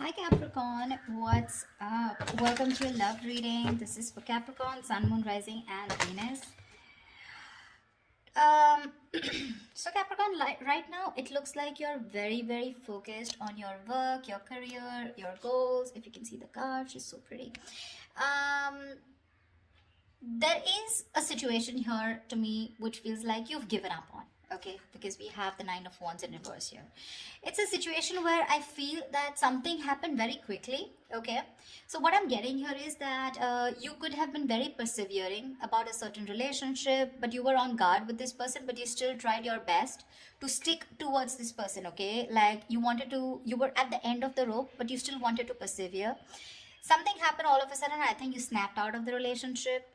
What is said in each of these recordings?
Hi Capricorn, what's up? Welcome to your love reading. This is for Capricorn, Sun, Moon, Rising, and Venus. Um, so Capricorn, right now, it looks like you're very focused on your work, your career, your goals. If you can see the card, she's so pretty. Um, there is a situation here to me which feels like you've given up on, okay, because we have the Nine of Wands in reverse here. It's a situation where I feel that something happened very quickly, okay. So what I'm getting here is that you could have been very persevering about a certain relationship, but you were on guard with this person, but you still tried your best to stick towards this person, okay. Like you were at the end of the rope, but you still wanted to persevere. Something happened all of a sudden. I think you snapped out of the relationship.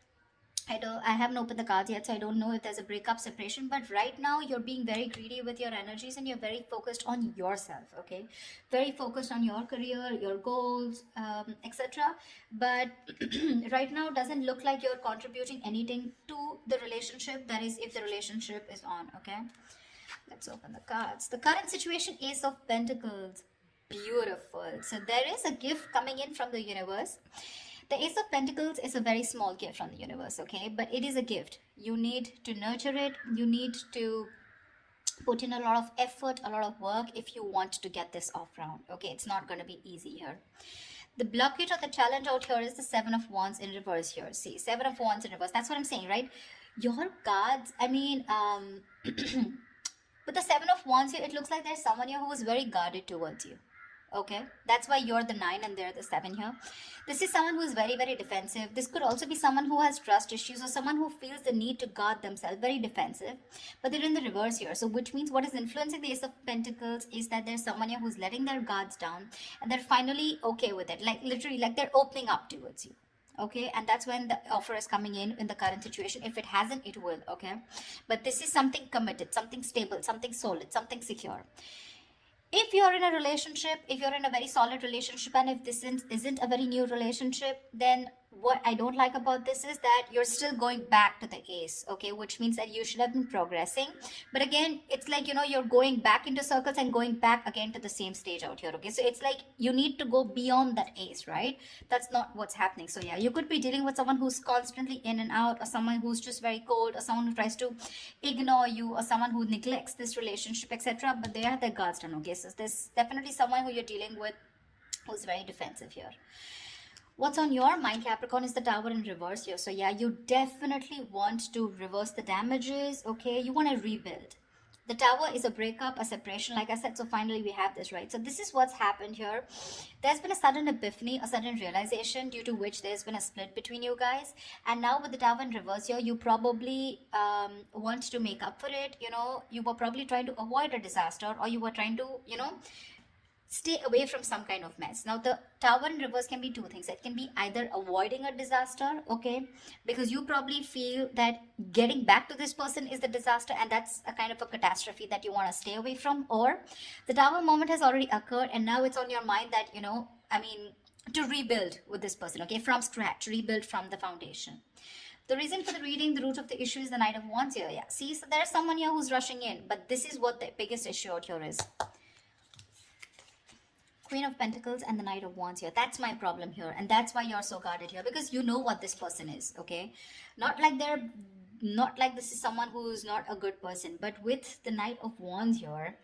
I haven't opened the cards yet, so I don't know if there's a breakup, separation. But right now, you're being very greedy with your energies, and you're very focused on yourself. Okay, very focused on your career, your goals, etc. But right now, doesn't look like you're contributing anything to the relationship. That is, if the relationship is on. Okay, let's open the cards. The current situation: Ace of Pentacles. Beautiful. So there is a gift coming in from the universe. The Ace of Pentacles is a very small gift from the universe, okay? But it is a gift. You need to nurture it. You need to put in a lot of effort, a lot of work if you want to get this off round, okay? It's not going to be easy here. The blockage or the challenge out here is the Seven of Wands in reverse here. See, Seven of Wands in reverse. That's what I'm saying, right? Your cards, with the Seven of Wands here, it looks like there's someone here who is very guarded towards you. Okay, that's why you're the 9 and they're the 7 here. This is someone who is very defensive. This could also be someone who has trust issues or someone who feels the need to guard themselves, very defensive, but they're in the reverse here. So which means what is influencing the Ace of Pentacles is that there's someone here who's letting their guards down and they're finally okay with it, like literally, like they're opening up towards you. Okay, and that's when the offer is coming in the current situation. If it hasn't, it will. Okay, but this is something committed, something stable, something solid, something secure. If you're in a relationship, if you're in a very solid relationship, and if this isn't a very new relationship, then what I don't like about this is that you're still going back to the ace, okay, which means that you should have been progressing. But again, it's like, you're going back into circles and going back again to the same stage out here, okay. So it's like you need to go beyond that ace, right? That's not what's happening. So yeah, you could be dealing with someone who's constantly in and out, or someone who's just very cold, or someone who tries to ignore you, or someone who neglects this relationship, etc. But they have their guards down, okay. So there's definitely someone who you're dealing with who's very defensive here. What's on your mind, Capricorn, is the Tower in reverse here. So yeah, you definitely want to reverse the damages, okay? You want to rebuild. The Tower is a breakup, a separation, like I said. So finally we have this, right? So this is what's happened here. There's been a sudden epiphany, a sudden realization, due to which there's been a split between you guys. And now with the Tower in reverse here, you probably want to make up for it. You were probably trying to avoid a disaster, or you were trying to, stay away from some kind of mess. Now the Tower in reverse can be two things. It can be either avoiding a disaster, okay, because you probably feel that getting back to this person is the disaster, and that's a kind of a catastrophe that you want to stay away from. Or the Tower moment has already occurred and now it's on your mind that, to rebuild with this person, okay, from scratch, rebuild from the foundation. The reason for the reading, the root of the issue, is the Knight of Wands here. Yeah, see, so there's someone here who's rushing in, but this is what the biggest issue out here is. Queen of Pentacles and the Knight of Wands here. That's my problem here, and that's why you're so guarded here, because you know what this person is, okay? Not like this is someone who's not a good person, but with the Knight of Wands here,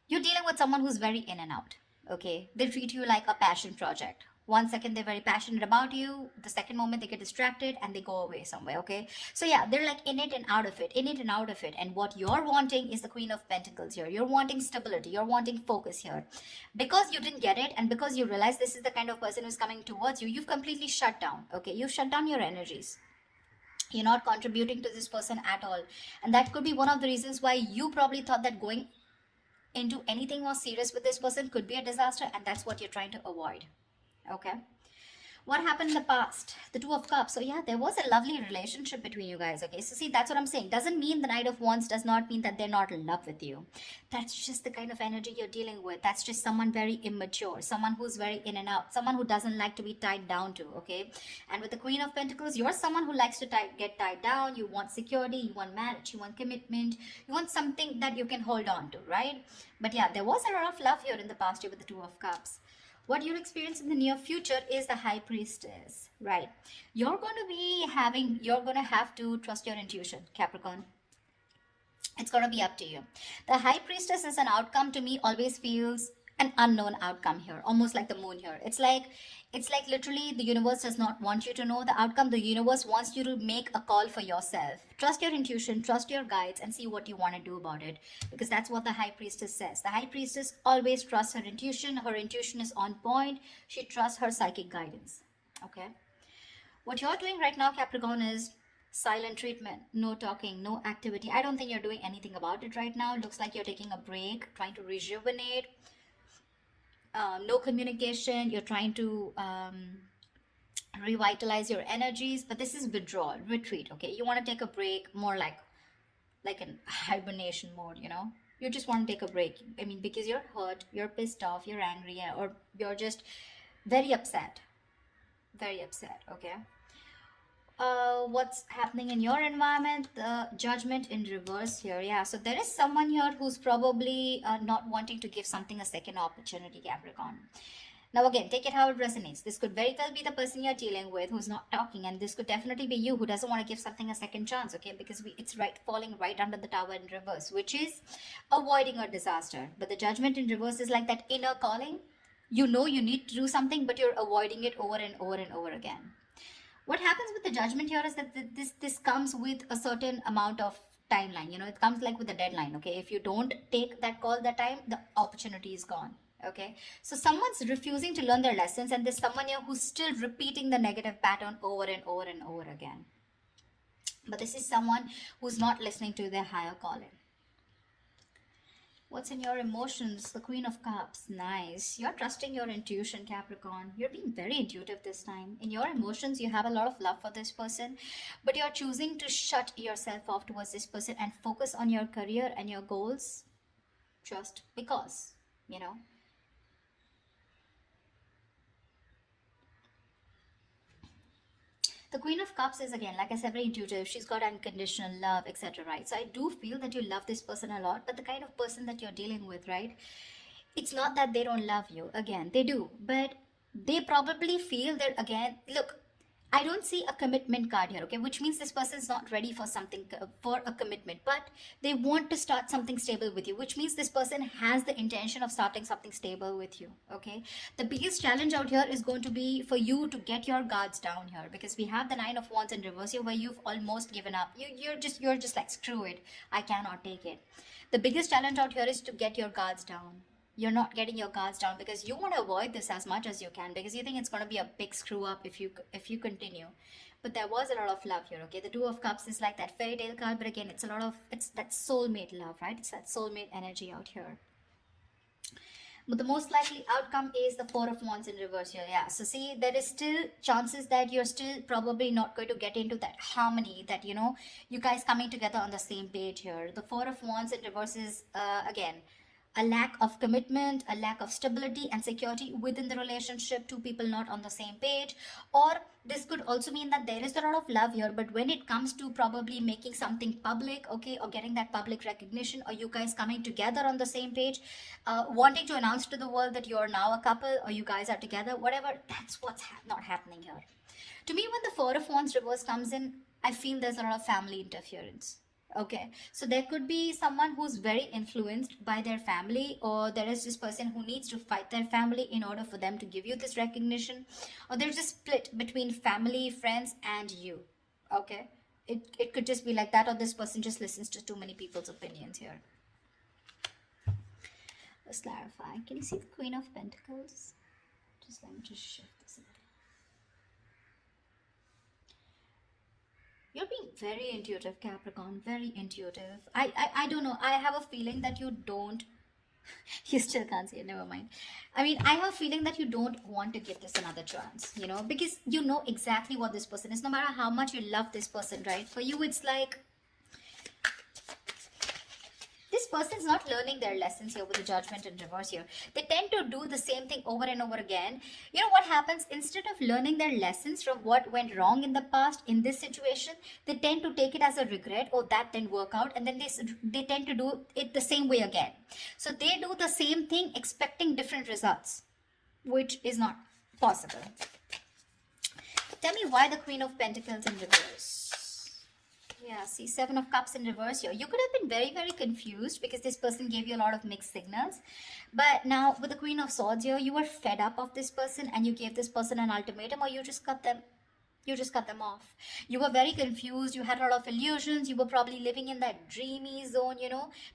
you're dealing with someone who's very in and out, okay? They treat you like a passion project. One second they're very passionate about you, the second moment they get distracted and they go away somewhere, okay? So yeah, they're like in it and out of it, in it and out of it. And what you're wanting is the Queen of Pentacles here. You're wanting stability, you're wanting focus here. Because you didn't get it, and because you realize this is the kind of person who's coming towards you, you've completely shut down, okay? You've shut down your energies. You're not contributing to this person at all. And that could be one of the reasons why you probably thought that going into anything more serious with this person could be a disaster, and that's what you're trying to avoid. Okay, What happened in the past? The Two of Cups. So yeah, there was a lovely relationship between you guys. Okay, so see, that's what I'm saying. Doesn't mean the Knight of Wands does not mean that they're not in love with you. That's just the kind of energy you're dealing with. That's just someone very immature, someone who's very in and out, someone who doesn't like to be tied down to. Okay, and with the Queen of Pentacles, you're someone who likes to get tied down. You want security, you want marriage, you want commitment, you want something that you can hold on to, right? But yeah, there was a lot of love here in the past year with the Two of Cups. What you'll experience in the near future is the High Priestess, right? You're going to have to trust your intuition, Capricorn. It's going to be up to you. The High Priestess is an outcome to me, always feels an unknown outcome here, almost like the moon here. It's like literally the universe does not want you to know the outcome. The universe wants you to make a call for yourself. Trust your intuition, trust your guides, and see what you want to do about it, because that's what the High Priestess says. The High Priestess always trusts her intuition. Her intuition is on point. She trusts her psychic guidance. Okay, what you're doing right now, Capricorn, is silent treatment. No talking, no activity. I don't think you're doing anything about it right now. It looks like you're taking a break, trying to rejuvenate. No communication. You're trying to revitalize your energies, but this is withdrawal, retreat. Okay, you want to take a break, more like an hibernation mode. You just want to take a break. I mean, because you're hurt, you're pissed off, you're angry, or you're just very upset, very upset. Okay, what's happening in your environment? The Judgment in reverse here. Yeah, so there is someone here who's probably not wanting to give something a second opportunity, Capricorn. Now again, take it how it resonates. This could very well be the person you're dealing with who's not talking, and this could definitely be you who doesn't want to give something a second chance. Okay, because it's right falling right under the Tower in reverse, which is avoiding a disaster. But the Judgment in reverse is like that inner calling. You know you need to do something, but you're avoiding it over and over and over again. What happens with the Judgment here is that this comes with a certain amount of timeline. It comes like with a deadline. Okay, if you don't take that call that time, the opportunity is gone. Okay, so someone's refusing to learn their lessons, and there's someone here who's still repeating the negative pattern over and over and over again. But this is someone who's not listening to their higher calling. What's in your emotions? The Queen of Cups. Nice. You're trusting your intuition, Capricorn. You're being very intuitive this time. In your emotions, you have a lot of love for this person, but you're choosing to shut yourself off towards this person and focus on your career and your goals just because, The Queen of Cups is, again, like I said, very intuitive. She's got unconditional love, etc. Right? So I do feel that you love this person a lot, but the kind of person that you're dealing with, right? It's not that they don't love you. Again, they do, but they probably feel that, again, look, I don't see a commitment card here, okay, which means this person is not ready for something, for a commitment, but they want to start something stable with you, which means this person has the intention of starting something stable with you. Okay, the biggest challenge out here is going to be for you to get your guards down here, because we have the Nine of Wands in reverse here, where you've almost given up. You're just like, screw it, I cannot take it. The biggest challenge out here is to get your guards down. You're not getting your guards down because you want to avoid this as much as you can, because you think it's going to be a big screw up if you continue. But there was a lot of love here. Okay, the Two of Cups is like that fairy tale card, but again, it's that soulmate love, right? It's that soulmate energy out here. But the most likely outcome is the Four of Wands in reverse here. Yeah, so see, there is still chances that you're still probably not going to get into that harmony, that you guys coming together on the same page here. The Four of Wands in reverse is again a lack of commitment, a lack of stability and security within the relationship, two people not on the same page. Or this could also mean that there is a lot of love here, but when it comes to probably making something public, okay, or getting that public recognition, or you guys coming together on the same page, wanting to announce to the world that you're now a couple or you guys are together, whatever, that's what's not happening here. To me, when the Four of Wands reverse comes in, I feel there's a lot of family interference. Okay, so there could be someone who's very influenced by their family, or there is this person who needs to fight their family in order for them to give you this recognition, or there's a split between family, friends, and you. Okay, it could just be like that, or this person just listens to too many people's opinions here. Let's clarify. Can you see the Queen of Pentacles? Just let me just shift this a little. You're being very intuitive, Capricorn. Very intuitive. I don't know. I have a feeling that you don't You still can't see it, never mind. I mean, I have a feeling that you don't want to give this another chance, because you know exactly what this person is. No matter how much you love this person, right? For you, it's like this person's not learning their lessons here with the judgment in reverse here. They tend to do the same thing over and over again. You know what happens? Instead of learning their lessons from what went wrong in the past in this situation, they tend to take it as a regret. Oh, that didn't work out. And then they tend to do it the same way again. So they do the same thing expecting different results, which is not possible. Tell me why the Queen of Pentacles in reverse. Yeah, see, Seven of Cups in reverse here. You could have been very, very confused because this person gave you a lot of mixed signals. But now with the Queen of Swords here, you were fed up of this person and you gave this person an ultimatum, or you just cut them. You just cut them off. You were very confused. You had a lot of illusions. You were probably living in that dreamy zone,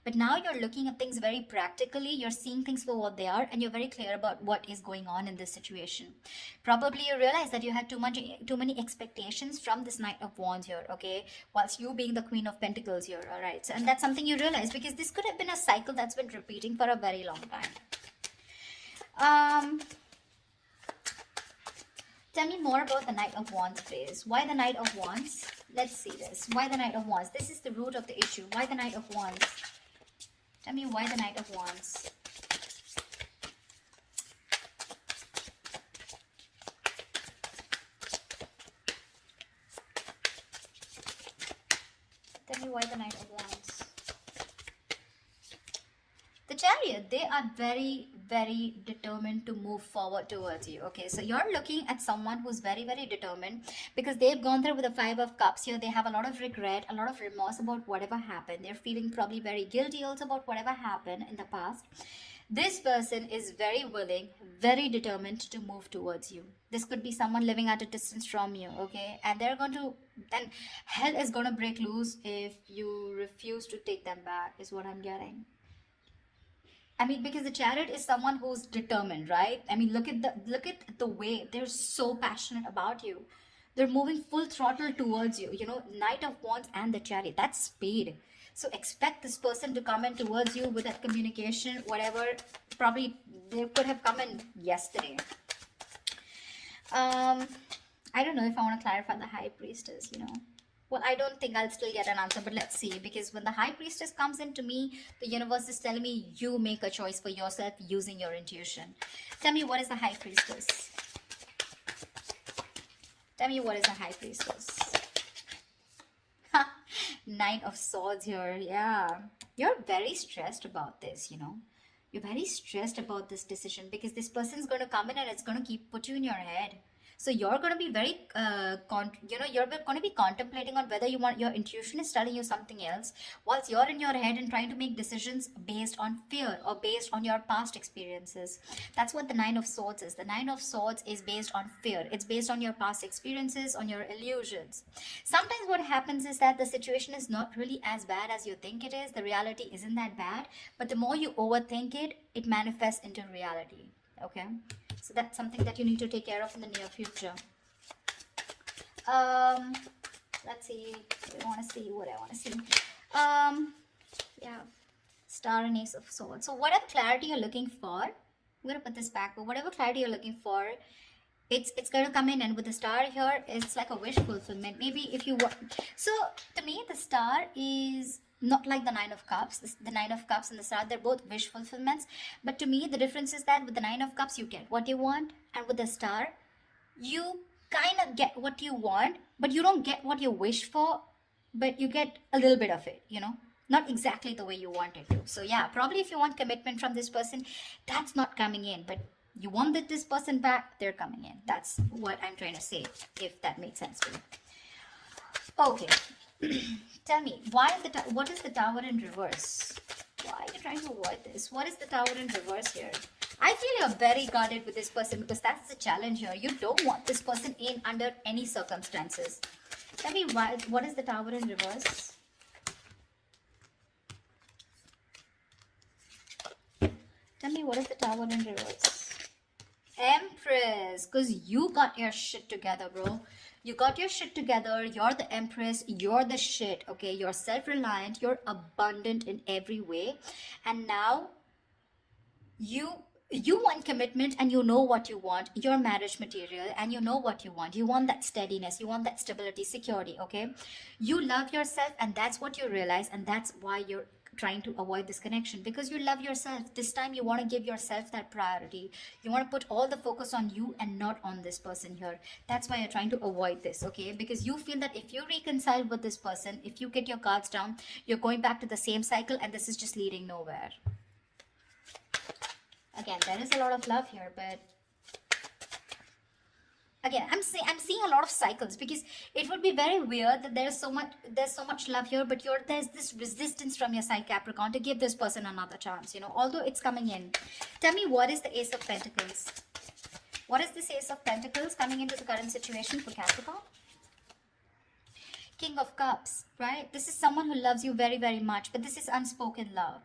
But now you're looking at things very practically. You're seeing things for what they are, and you're very clear about what is going on in this situation. Probably you realize that you had too many expectations from this Knight of Wands here, okay? Whilst you being the Queen of Pentacles here, all right? So, and that's something you realize because this could have been a cycle that's been repeating for a very long time. Tell me more about the Knight of Wands, please. Why the Knight of Wands? Let's see this. Why the Knight of Wands? This is the root of the issue. Why the Knight of Wands? Tell me why the Knight of Wands. Tell me why the Knight of Wands. The Chariot, they are very, very determined to move forward towards you. Okay, so you're looking at someone who's very, very determined because they've gone through with the Five of Cups here. They have a lot of regret, a lot of remorse about whatever happened. They're feeling probably very guilty also about whatever happened in the past. This person is very willing, very determined to move towards you. This could be someone living at a distance from you, okay? And hell is going to break loose if you refuse to take them back, is what I'm getting. I mean, because the Chariot is someone who's determined, right? I mean, look at the way they're so passionate about you. They're moving full throttle towards you. Knight of Wands and the Chariot. That's speed. So expect this person to come in towards you with that communication, whatever. Probably they could have come in yesterday. I don't know if I want to clarify the High Priestess. Well, I don't think I'll still get an answer, but let's see. Because when the High Priestess comes into me, the universe is telling me you make a choice for yourself using your intuition. Tell me, what is the High Priestess? Tell me, what is the High Priestess? Knight of Swords here. Yeah. You're very stressed about this, You're very stressed about this decision because this person's going to come in and it's going to put you in your head. So you're going to be very, you're going to be contemplating on whether your intuition is telling you something else, whilst you're in your head and trying to make decisions based on fear or based on your past experiences. That's what the Nine of Swords is. The Nine of Swords is based on fear. It's based on your past experiences, on your illusions. Sometimes what happens is that the situation is not really as bad as you think it is. The reality isn't that bad, but the more you overthink it, it manifests into reality. Okay? So that's something that you need to take care of in the near future. Let's see. What I want to see. Yeah. Star and Ace of Swords. So whatever clarity you're looking for, I'm going to put this back, but whatever clarity you're looking for, it's going to come in. And with the star here, it's like a wish fulfillment. Maybe if you want. So to me, the star is not like the Nine of Cups. The Nine of Cups and the Star, they're both wish fulfillments. But to me, the difference is that with the Nine of Cups, you get what you want. And with the Star, you kind of get what you want, but you don't get what you wish for, but you get a little bit of it, Not exactly the way you want it to. So yeah, probably if you want commitment from this person, that's not coming in. But you want this person back, they're coming in. That's what I'm trying to say, if that makes sense to you. Okay. Tell me, what is the Tower in reverse? Why are you trying to avoid this? What is the Tower in reverse here? I feel you're very guarded with this person because that's the challenge here. You don't want this person in under any circumstances. Tell me, what is the Tower in reverse? Tell me, what is the Tower in reverse? Empress, because you got your shit together, bro. You got your shit together. You're the Empress. You're the shit, okay? You're self-reliant. You're abundant in every way. And now you you want commitment, and you know what you want. Your marriage material, and you know what you want. You want that steadiness, you want that stability, security. Okay, you love yourself, and that's what you realize, and that's why you're trying to avoid this connection, because you love yourself. This time you want to give yourself that priority. You want to put all the focus on you and not on this person here. That's why you're trying to avoid this. Okay, because you feel that if you reconcile with this person, if you get your guards down, you're going back to the same cycle, and this is just leading nowhere. Again, there is a lot of love here, but again, I'm seeing a lot of cycles, because it would be very weird that there's so much love here, but there's this resistance from your side, Capricorn, to give this person another chance, although it's coming in. Tell me, what is the Ace of Pentacles? What is this Ace of Pentacles coming into the current situation for Capricorn? King of Cups, right? This is someone who loves you very, very much, but this is unspoken love.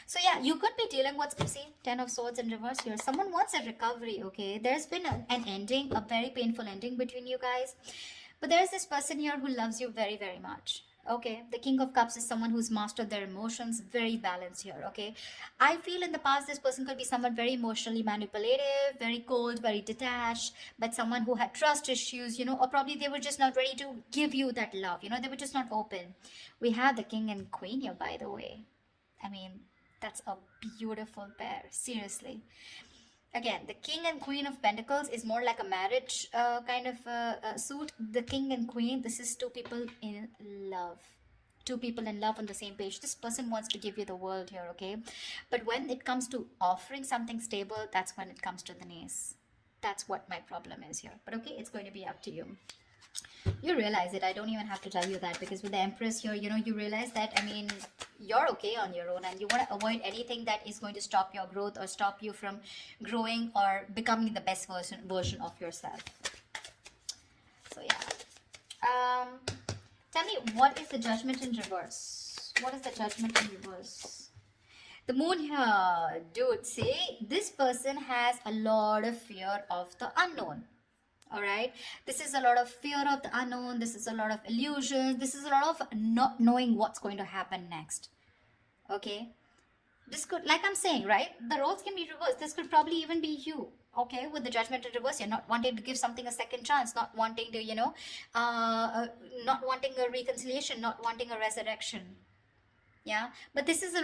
So yeah, you could be dealing with, see, Ten of Swords in reverse here. Someone wants a recovery, okay? There's been an ending, a very painful ending between you guys. But there's this person here who loves you very, very much. Okay, the King of Cups is someone who's mastered their emotions, very balanced here. Okay, I feel in the past this person could be someone very emotionally manipulative, very cold, very detached, but someone who had trust issues, or probably they were just not ready to give you that love. They were just not open. We have the King and Queen here, by the way. I mean, that's a beautiful pair, seriously. Again, the King and Queen of Pentacles is more like a marriage kind of suit. The King and Queen, this is two people in love. Two people in love on the same page. This person wants to give you the world here, okay? But when it comes to offering something stable, that's when it comes to the knees. That's what my problem is here. But okay, it's going to be up to you. You realize it. I don't even have to tell you that, because with the Empress here, you realize that, I mean, you're okay on your own, and you want to avoid anything that is going to stop your growth or stop you from growing or becoming the best version of yourself. So yeah. Tell me, what is the Judgment in reverse? What is the Judgment in reverse? The Moon here, dude, see, this person has a lot of fear of the unknown. All right, this is a lot of fear of the unknown. This is a lot of illusions. This is a lot of not knowing what's going to happen next. Okay, this could, like I'm saying, right, the roles can be reversed. This could probably even be you. Okay, with the Judgment in reverse, you're not wanting to give something a second chance, not wanting to, not wanting a reconciliation, not wanting a resurrection. Yeah, but this is a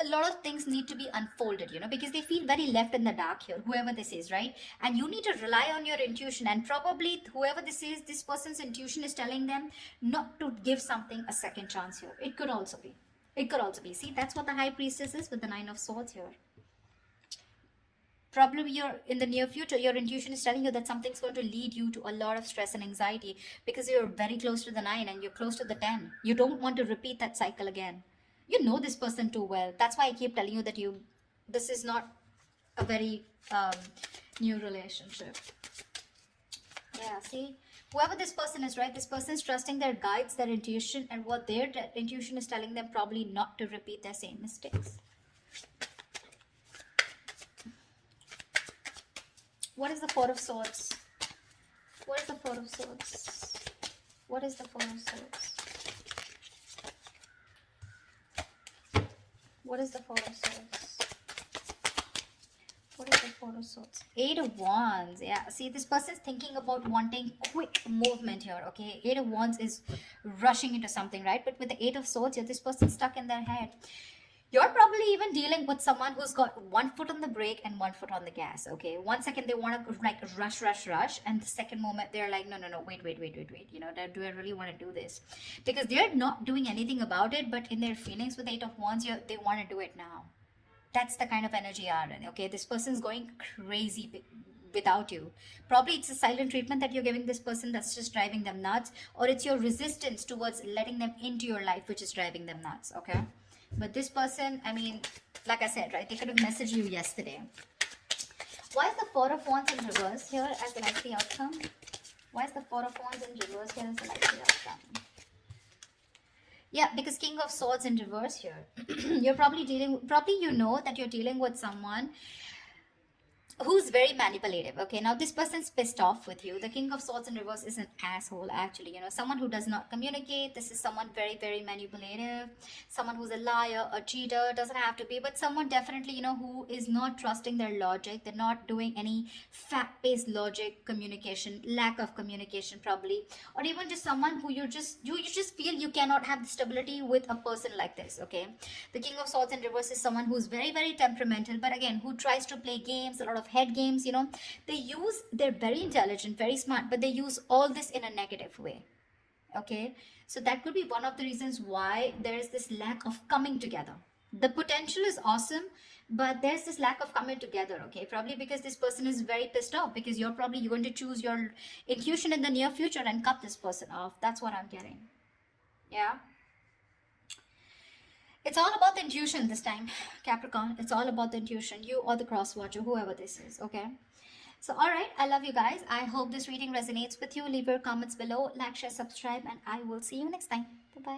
lot of things need to be unfolded, because they feel very left in the dark here, whoever this is, right? And you need to rely on your intuition, and probably whoever this is, this person's intuition is telling them not to give something a second chance here. It could also be. See, that's what the High Priestess is with the Nine of Swords here. Probably you're in the near future, your intuition is telling you that something's going to lead you to a lot of stress and anxiety, because you're very close to the 9 and you're close to the 10. You don't want to repeat that cycle again. You know this person too well. That's why I keep telling you that this is not a very new relationship. Yeah, see, whoever this person is, right, this person is trusting their guides, their intuition, and what their intuition is telling them, probably not to repeat their same mistakes. What is the Four of Swords? What is the Four of Swords? What is the Four of Swords? What is the Four of Swords? What is the Four of Swords? Eight of Wands. Yeah, see, this person is thinking about wanting quick movement here, okay? Eight of Wands is rushing into something, right? But with the Eight of Swords here, this person's stuck in their head. You're probably even dealing with someone who's got one foot on the brake and one foot on the gas, okay? 1 second they want to like rush, and the second moment they're like, no, wait. Do I really want to do this? Because they're not doing anything about it, but in their feelings with Eight of Wands, they want to do it now. That's the kind of energy you are in, okay? This person's going crazy without you. Probably it's a silent treatment that you're giving this person that's just driving them nuts, or it's your resistance towards letting them into your life which is driving them nuts, okay? But this person, I mean, like I said, right, they could have messaged you yesterday. Why is the Four of Wands in reverse here as the likely outcome? Why is the Four of Wands in reverse here as the likely outcome? Yeah, because King of Swords in reverse here. You're probably you know that you're dealing with someone who's very manipulative. Okay, now this person's pissed off with you. The King of Swords in reverse is an asshole, actually. Someone who does not communicate. This is someone very, very manipulative, someone who's a liar, a cheater. Doesn't have to be, but someone definitely, who is not trusting their logic. They're not doing any fact-based logic communication, lack of communication probably, or even just someone who you just feel you cannot have the stability with a person like this. Okay, the King of Swords in reverse is someone who's very, very temperamental, but again, who tries to play games, a lot of head games. They're very intelligent, very smart, but they use all this in a negative way. Okay, so that could be one of the reasons why there is this lack of coming together. The potential is awesome, but there's this lack of coming together. Okay, probably because this person is very pissed off, because you're probably going to choose your intuition in the near future and cut this person off. That's what I'm getting. Yeah, it's all about the intuition this time, Capricorn. It's all about the intuition, you or the cross watcher, whoever this is. Okay, so all right, I love you guys. I hope this reading resonates with you. Leave your comments below, like, share, subscribe, and I will see you next time. Bye bye.